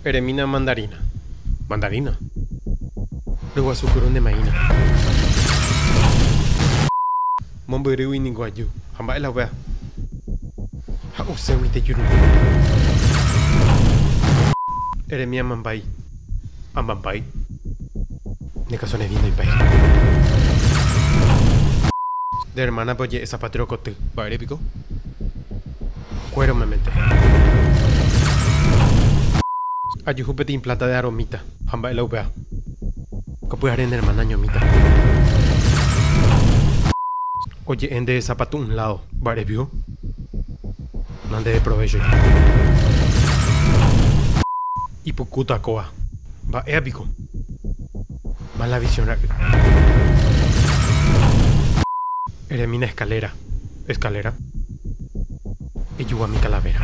Eremina mandarina. Mandarina. Luego azúcar de maína. Momberu y ninguayu. Hamba la wea. Ha usewi te yuru. Eremia mambai. Ambambai. Necasone vindo y pai. De hermana poye esa patriocote. ¿Va épico? Cuero me mente. Ayujupetín plata de aromita. Hamba la wea. Capujar en hermana ñomita. Oye, en de zapato un lado. ¿Va épico? No ande de provecho. Y pucuta coa. Va épico. Mala visión. Eremina escalera. Escalera. Y yo a mi calavera.